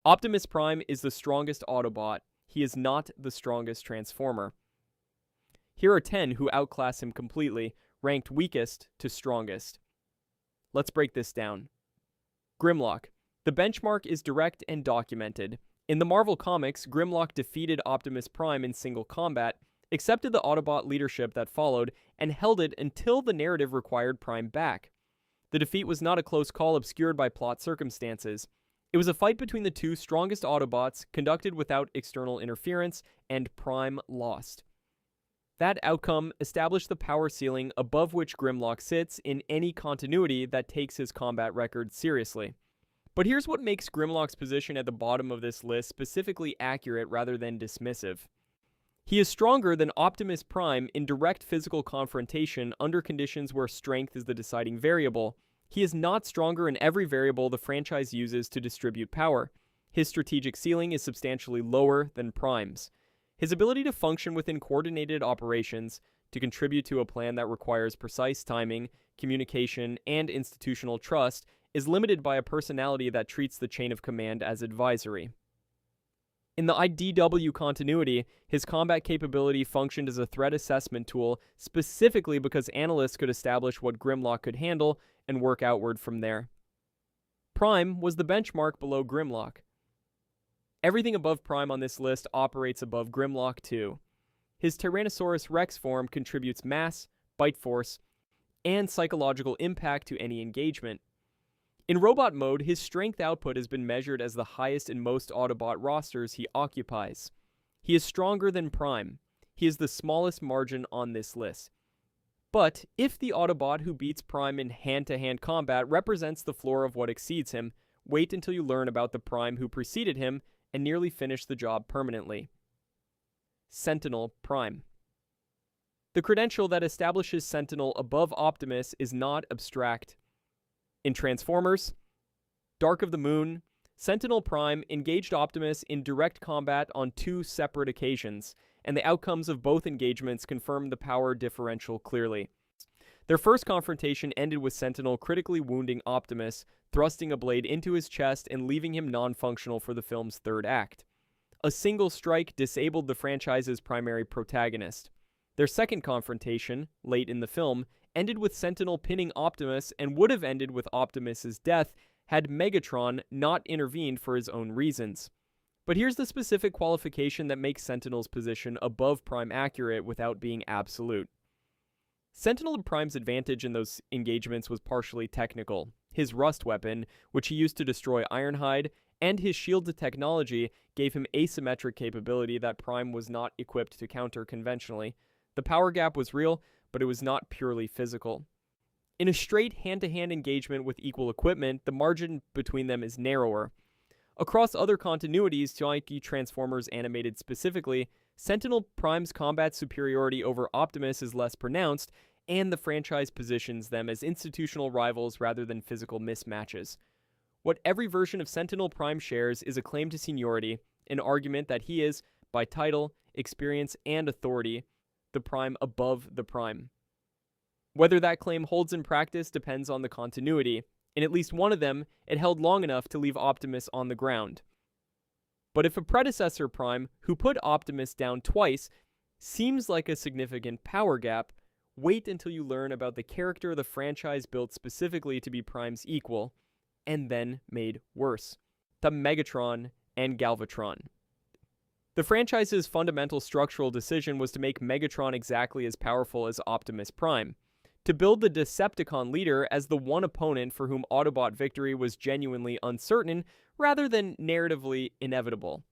Optimus Prime is the strongest Autobot. He is not the strongest Transformer. Here are 10 who outclass him completely, ranked weakest to strongest. Let's break this down. Grimlock. The benchmark is direct and documented. In the Marvel Comics, Grimlock defeated Optimus Prime in single combat, accepted the Autobot leadership that followed, and held it until the narrative required Prime back. The defeat was not a close call obscured by plot circumstances. It was a fight between the two strongest Autobots, conducted without external interference, and Prime lost. That outcome established the power ceiling above which Grimlock sits in any continuity that takes his combat record seriously. But here's what makes Grimlock's position at the bottom of this list specifically accurate rather than dismissive. He is stronger than Optimus Prime in direct physical confrontation under conditions where strength is the deciding variable. He is not stronger in every variable the franchise uses to distribute power. His strategic ceiling is substantially lower than Prime's. His ability to function within coordinated operations, to contribute to a plan that requires precise timing, communication, and institutional trust, is limited by a personality that treats the chain of command as advisory. In the IDW continuity, his combat capability functioned as a threat assessment tool specifically because analysts could establish what Grimlock could handle and work outward from there. Prime was the benchmark below Grimlock. Everything above Prime on this list operates above Grimlock too. His Tyrannosaurus Rex form contributes mass, bite force, and psychological impact to any engagement. In robot mode, his strength output has been measured as the highest in most Autobot rosters he occupies. He is stronger than Prime. He is the smallest margin on this list. But if the Autobot who beats Prime in hand-to-hand combat represents the floor of what exceeds him, wait until you learn about the Prime who preceded him and nearly finished the job permanently. Sentinel Prime. The credential that establishes Sentinel above Optimus is not abstract. In Transformers, Dark of the Moon, Sentinel Prime engaged Optimus in direct combat on 2 separate occasions, and the outcomes of both engagements confirmed the power differential clearly. Their first confrontation ended with Sentinel critically wounding Optimus, thrusting a blade into his chest and leaving him non-functional for the film's third act. A single strike disabled the franchise's primary protagonist. Their second confrontation, late in the film, ended with Sentinel pinning Optimus and would have ended with Optimus's death had Megatron not intervened for his own reasons. But here's the specific qualification that makes Sentinel's position above Prime accurate without being absolute. Sentinel Prime's advantage in those engagements was partially technical. His Rust weapon, which he used to destroy Ironhide, and his shield technology gave him asymmetric capability that Prime was not equipped to counter conventionally. The power gap was real, but it was not purely physical. In a straight hand-to-hand engagement with equal equipment, the margin between them is narrower. Across other continuities, to Transformers animated specifically, Sentinel Prime's combat superiority over Optimus is less pronounced, and the franchise positions them as institutional rivals rather than physical mismatches. What every version of Sentinel Prime shares is a claim to seniority, an argument that he is, by title, experience, and authority, the Prime above the Prime. Whether that claim holds in practice depends on the continuity. In at least one of them, it held long enough to leave Optimus on the ground. But if a predecessor Prime, who put Optimus down twice, seems like a significant power gap, wait until you learn about the character the franchise built specifically to be Prime's equal, and then made worse: the Megatron and Galvatron. The franchise's fundamental structural decision was to make Megatron exactly as powerful as Optimus Prime, to build the Decepticon leader as the one opponent for whom Autobot victory was genuinely uncertain rather than narratively inevitable.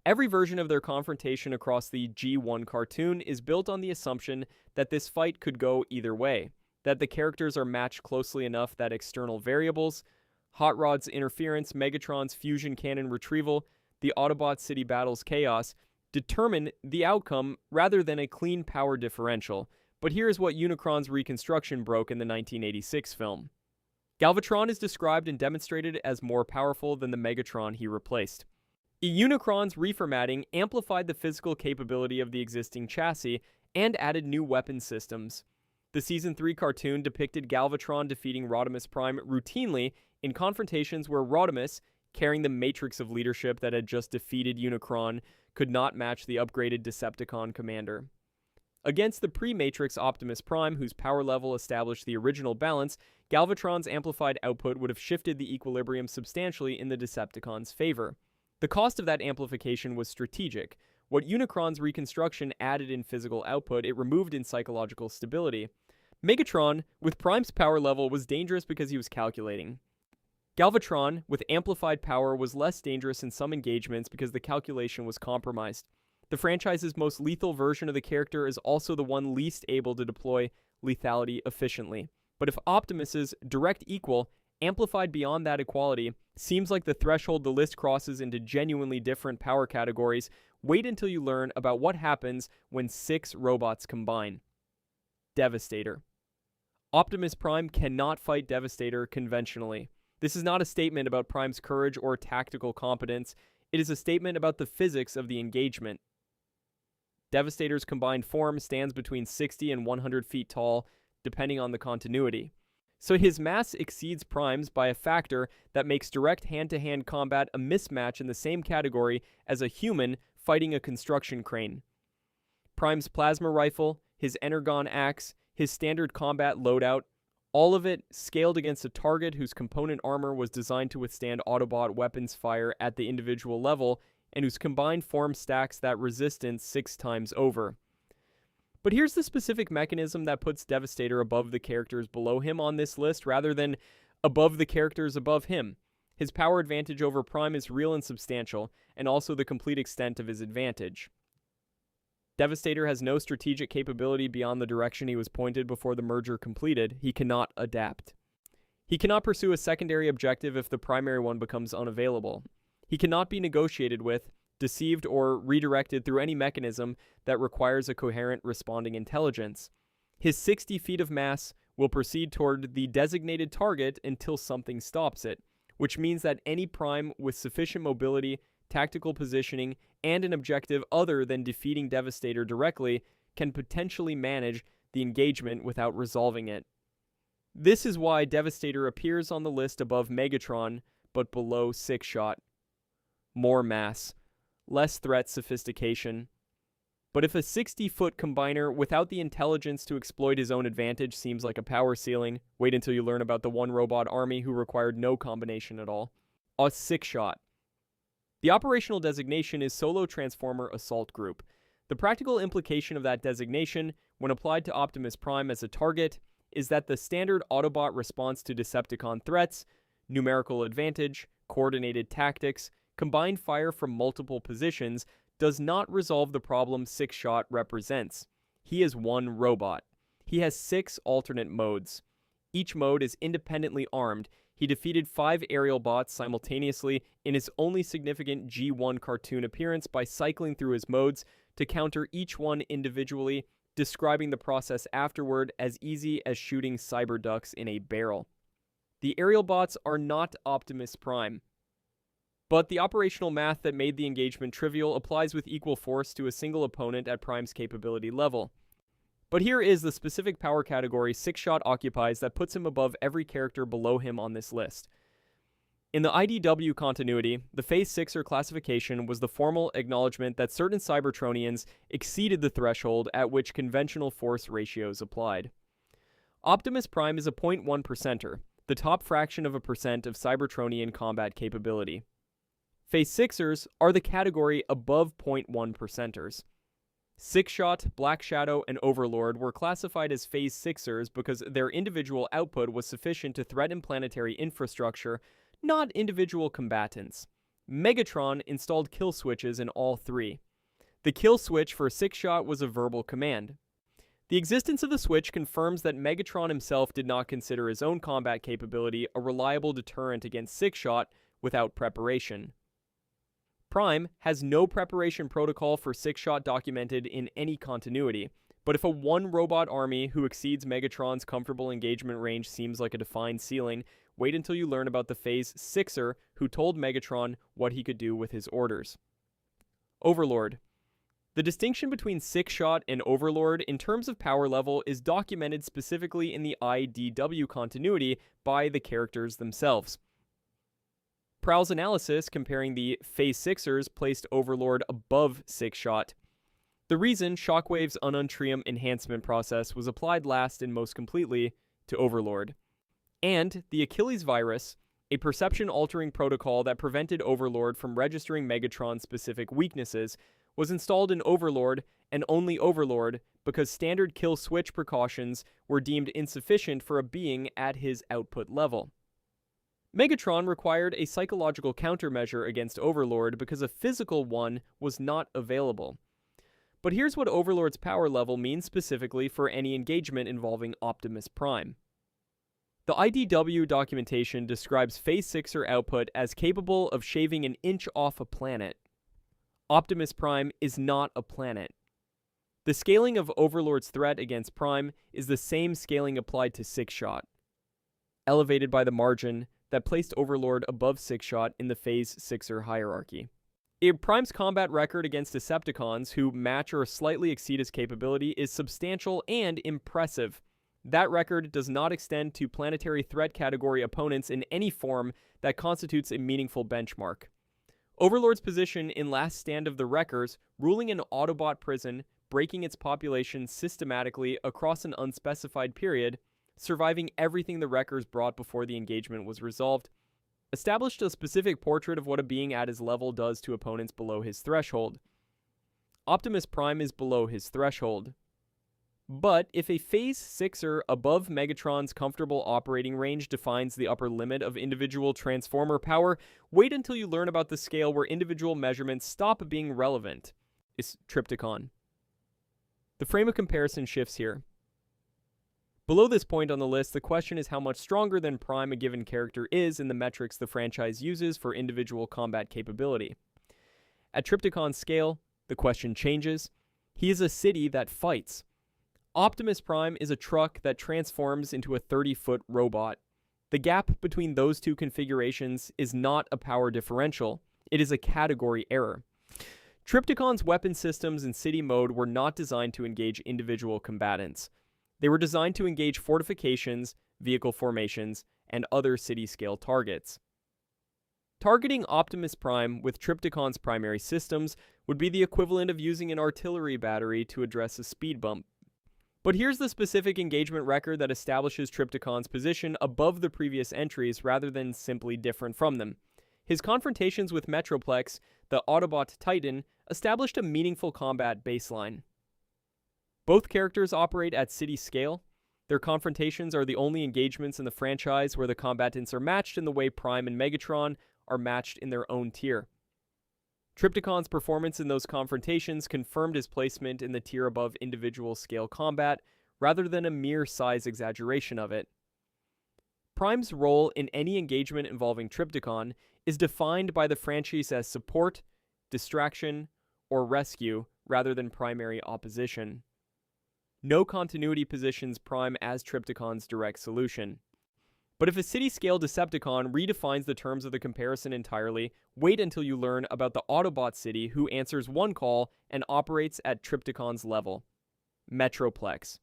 Every version of their confrontation across the G1 cartoon is built on the assumption that this fight could go either way, that the characters are matched closely enough that external variables, Hot Rod's interference, Megatron's fusion cannon retrieval, the Autobot city battle's chaos, determine the outcome rather than a clean power differential. But here's what Unicron's reconstruction broke in the 1986 film. Galvatron is described and demonstrated as more powerful than the Megatron he replaced. Unicron's reformatting amplified the physical capability of the existing chassis and added new weapon systems. The Season 3 cartoon depicted Galvatron defeating Rodimus Prime routinely in confrontations where Rodimus, carrying the matrix of leadership that had just defeated Unicron, could not match the upgraded Decepticon commander. Against the pre-Matrix Optimus Prime, whose power level established the original balance, Galvatron's amplified output would have shifted the equilibrium substantially in the Decepticon's favor. The cost of that amplification was strategic. What Unicron's reconstruction added in physical output, it removed in psychological stability. Megatron, with Prime's power level, was dangerous because he was calculating. Galvatron, with amplified power, was less dangerous in some engagements because the calculation was compromised. The franchise's most lethal version of the character is also the one least able to deploy lethality efficiently. But if Optimus's direct equal, amplified beyond that equality, seems like the threshold the list crosses into genuinely different power categories, wait until you learn about what happens when 6 robots combine. Devastator. Optimus Prime cannot fight Devastator conventionally. This is not a statement about Prime's courage or tactical competence. It is a statement about the physics of the engagement. Devastator's combined form stands between 60 and 100 feet tall, depending on the continuity. So his mass exceeds Prime's by a factor that makes direct hand-to-hand combat a mismatch in the same category as a human fighting a construction crane. Prime's plasma rifle, his energon axe, his standard combat loadout, all of it scaled against a target whose component armor was designed to withstand Autobot weapons fire at the individual level, and whose combined form stacks that resistance 6 times over. But here's the specific mechanism that puts Devastator above the characters below him on this list rather than above the characters above him. His power advantage over Prime is real and substantial, and also the complete extent of his advantage. Devastator has no strategic capability beyond the direction he was pointed before the merger completed. He cannot adapt. He cannot pursue a secondary objective if the primary one becomes unavailable. He cannot be negotiated with, deceived, or redirected through any mechanism that requires a coherent responding intelligence. His 60 feet of mass will proceed toward the designated target until something stops it, which means that any Prime with sufficient mobility, tactical positioning, and an objective other than defeating Devastator directly can potentially manage the engagement without resolving it. This is why Devastator appears on the list above Megatron, but below Sixshot. More mass, less threat sophistication. But if a 60-foot combiner without the intelligence to exploit his own advantage seems like a power ceiling, wait until you learn about the one robot army who required no combination at all. A Sixshot. The operational designation is Solo Transformer Assault Group. The practical implication of that designation, when applied to Optimus Prime as a target, is that the standard Autobot response to Decepticon threats, numerical advantage, coordinated tactics, combined fire from multiple positions, does not resolve the problem Sixshot represents. He is one robot. He has 6 alternate modes. Each mode is independently armed. He defeated 5 aerial bots simultaneously in his only significant G1 cartoon appearance by cycling through his modes to counter each one individually, describing the process afterward as easy as shooting cyber ducks in a barrel. The aerial bots are not Optimus Prime, but the operational math that made the engagement trivial applies with equal force to a single opponent at Prime's capability level. But here is the specific power category Sixshot occupies that puts him above every character below him on this list. In the IDW continuity, the Phase 6er classification was the formal acknowledgement that certain Cybertronians exceeded the threshold at which conventional force ratios applied. Optimus Prime is a 0.1 percenter, the top fraction of a percent of Cybertronian combat capability. Phase 6ers are the category above 0.1 percenters. Sixshot, Black Shadow, and Overlord were classified as Phase 6ers because their individual output was sufficient to threaten planetary infrastructure, not individual combatants. Megatron installed kill switches in all 3. The kill switch for Sixshot was a verbal command. The existence of the switch confirms that Megatron himself did not consider his own combat capability a reliable deterrent against Sixshot without preparation. Prime has no preparation protocol for Sixshot documented in any continuity, but if a one-robot army who exceeds Megatron's comfortable engagement range seems like a defined ceiling, wait until you learn about the Phase 6er who told Megatron what he could do with his orders. Overlord. The distinction between Sixshot and Overlord in terms of power level is documented specifically in the IDW continuity by the characters themselves. Prowl's analysis comparing the Phase 6ers placed Overlord above Sixshot. The reason Shockwave's Ununtrium enhancement process was applied last and most completely to Overlord. And the Achilles virus, a perception-altering protocol that prevented Overlord from registering Megatron-specific weaknesses, was installed in Overlord and only Overlord because standard kill switch precautions were deemed insufficient for a being at his output level. Megatron required a psychological countermeasure against Overlord because a physical one was not available. But here's what Overlord's power level means specifically for any engagement involving Optimus Prime. The IDW documentation describes Phase 6er output as capable of shaving an inch off a planet. Optimus Prime is not a planet. The scaling of Overlord's threat against Prime is the same scaling applied to Sixshot, elevated by the margin that placed Overlord above Sixshot in the Phase 6er hierarchy. Prime's combat record against Decepticons who match or slightly exceed his capability is substantial and impressive. That record does not extend to planetary threat category opponents in any form that constitutes a meaningful benchmark. Overlord's position in Last Stand of the Wreckers, ruling an Autobot prison, breaking its population systematically across an unspecified period, surviving everything the Wreckers brought before the engagement was resolved, established a specific portrait of what a being at his level does to opponents below his threshold. Optimus Prime is below his threshold. But if a Phase 6er above Megatron's comfortable operating range defines the upper limit of individual Transformer power, wait until you learn about the scale where individual measurements stop being relevant. Is Trypticon. The frame of comparison shifts here. Below this point on the list, the question is how much stronger than Prime a given character is in the metrics the franchise uses for individual combat capability. At Trypticon's scale, the question changes. He is a city that fights. Optimus Prime is a truck that transforms into a 30-foot robot. The gap between those two configurations is not a power differential. It is a category error. Trypticon's weapon systems in city mode were not designed to engage individual combatants. They were designed to engage fortifications, vehicle formations, and other city-scale targets. Targeting Optimus Prime with Trypticon's primary systems would be the equivalent of using an artillery battery to address a speed bump. But here's the specific engagement record that establishes Trypticon's position above the previous entries rather than simply different from them. His confrontations with Metroplex, the Autobot Titan, established a meaningful combat baseline. Both characters operate at city scale. Their confrontations are the only engagements in the franchise where the combatants are matched in the way Prime and Megatron are matched in their own tier. Trypticon's performance in those confrontations confirmed his placement in the tier above individual scale combat, rather than a mere size exaggeration of it. Prime's role in any engagement involving Trypticon is defined by the franchise as support, distraction, or rescue, rather than primary opposition. No continuity positions Prime as Trypticon's direct solution. But if a city-scale Decepticon redefines the terms of the comparison entirely, wait until you learn about the Autobot city who answers one call and operates at Trypticon's level. Metroplex.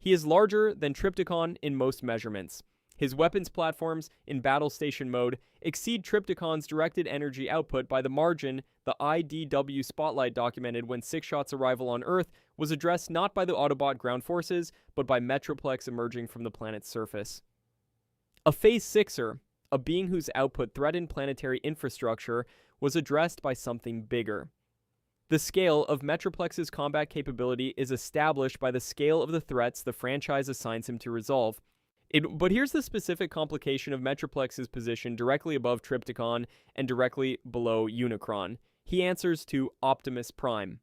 He is larger than Trypticon in most measurements. His weapons platforms, in battle station mode, exceed Trypticon's directed energy output by the margin the IDW Spotlight documented when Sixshot's arrival on Earth was addressed not by the Autobot ground forces, but by Metroplex emerging from the planet's surface. A Phase 6er, a being whose output threatened planetary infrastructure, was addressed by something bigger. The scale of Metroplex's combat capability is established by the scale of the threats the franchise assigns him to resolve. But here's the specific complication of Metroplex's position directly above Trypticon and directly below Unicron. He answers to Optimus Prime.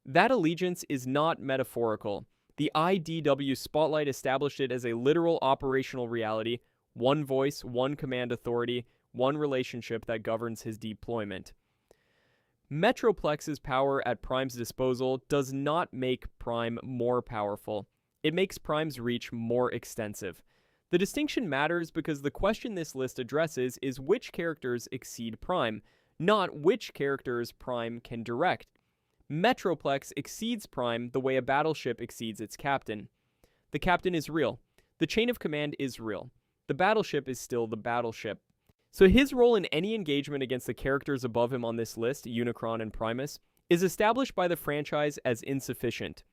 That allegiance is not metaphorical. The IDW Spotlight established it as a literal operational reality, one voice, one command authority, one relationship that governs his deployment. Metroplex's power at Prime's disposal does not make Prime more powerful. It makes Prime's reach more extensive. The distinction matters because the question this list addresses is which characters exceed Prime, not which characters Prime can direct. Metroplex exceeds Prime the way a battleship exceeds its captain. The captain is real. The chain of command is real. The battleship is still the battleship. So his role in any engagement against the characters above him on this list, Unicron and Primus, is established by the franchise as insufficient.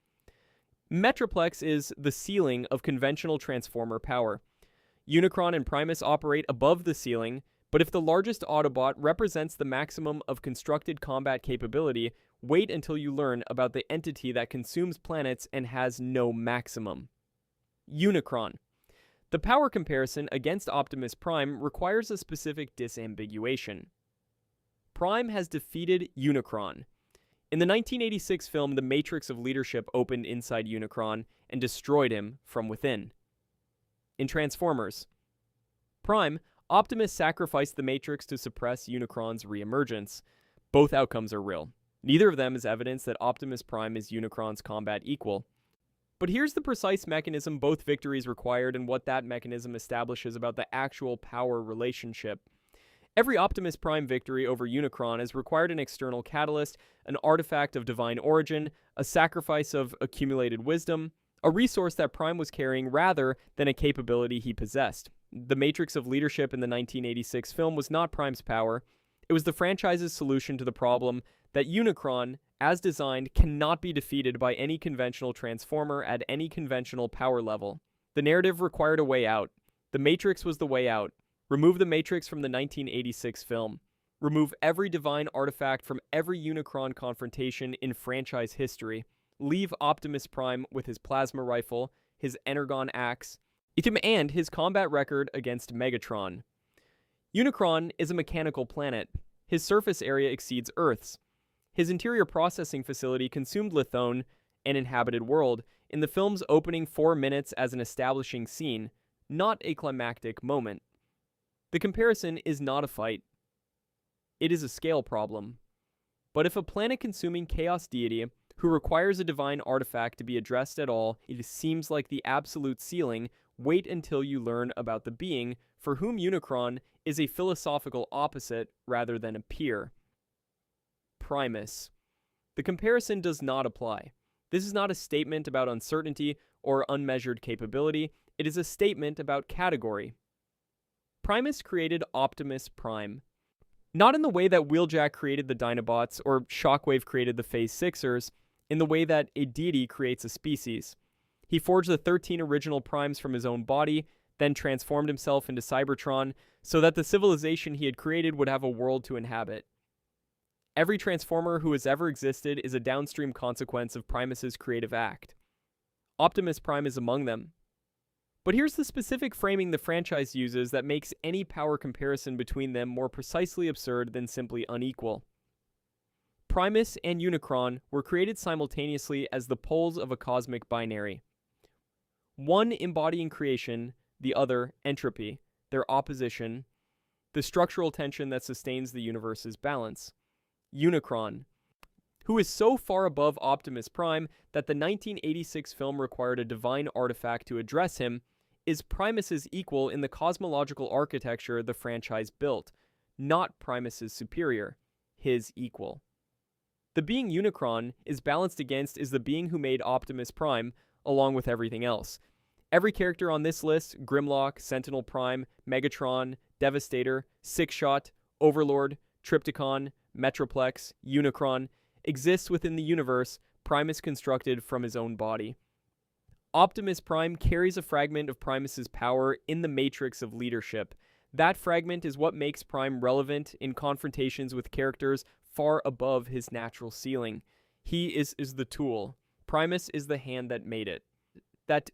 Metroplex is the ceiling of conventional Transformer power. Unicron and Primus operate above the ceiling, but if the largest Autobot represents the maximum of constructed combat capability, wait until you learn about the entity that consumes planets and has no maximum. Unicron. The power comparison against Optimus Prime requires a specific disambiguation. Prime has defeated Unicron. In the 1986 film, the Matrix of Leadership opened inside Unicron and destroyed him from within. In Transformers. Prime, Optimus sacrificed the Matrix to suppress Unicron's reemergence. Both outcomes are real. Neither of them is evidence that Optimus Prime is Unicron's combat equal. But here's the precise mechanism both victories required and what that mechanism establishes about the actual power relationship. Every Optimus Prime victory over Unicron has required an external catalyst, an artifact of divine origin, a sacrifice of accumulated wisdom, a resource that Prime was carrying rather than a capability he possessed. The Matrix of Leadership in the 1986 film was not Prime's power. It was the franchise's solution to the problem that Unicron, as designed, cannot be defeated by any conventional Transformer at any conventional power level. The narrative required a way out. The Matrix was the way out. Remove the Matrix from the 1986 film. Remove every divine artifact from every Unicron confrontation in franchise history. Leave Optimus Prime with his plasma rifle, his Energon axe, and his combat record against Megatron. Unicron is a mechanical planet. His surface area exceeds Earth's. His interior processing facility consumed Lithone, an inhabited world, in the film's opening 4 minutes as an establishing scene, not a climactic moment. The comparison is not a fight. It is a scale problem. But if a planet-consuming chaos deity who requires a divine artifact to be addressed at all, it seems like the absolute ceiling, wait until you learn about the being for whom Unicron is a philosophical opposite rather than a peer. Primus. The comparison does not apply. This is not a statement about uncertainty or unmeasured capability. It is a statement about category. Primus created Optimus Prime. Not in the way that Wheeljack created the Dinobots or Shockwave created the Phase Sixers, in the way that a deity creates a species. He forged the 13 original Primes from his own body, then transformed himself into Cybertron so that the civilization he had created would have a world to inhabit. Every Transformer who has ever existed is a downstream consequence of Primus's creative act. Optimus Prime is among them. But here's the specific framing the franchise uses that makes any power comparison between them more precisely absurd than simply unequal. Primus and Unicron were created simultaneously as the poles of a cosmic binary. One embodying creation, the other entropy, their opposition, the structural tension that sustains the universe's balance. Unicron, who is so far above Optimus Prime that the 1986 film required a divine artifact to address him, is Primus's equal in the cosmological architecture the franchise built, not Primus's superior, his equal. The being Unicron is balanced against is the being who made Optimus Prime, along with everything else. Every character on this list, Grimlock, Sentinel Prime, Megatron, Devastator, Sixshot, Overlord, Trypticon, Metroplex, Unicron, exists within the universe Primus constructed from his own body. Optimus Prime carries a fragment of Primus's power in the Matrix of Leadership. That fragment is what makes Prime relevant in confrontations with characters far above his natural ceiling. He is the tool. Primus is the hand that made it. That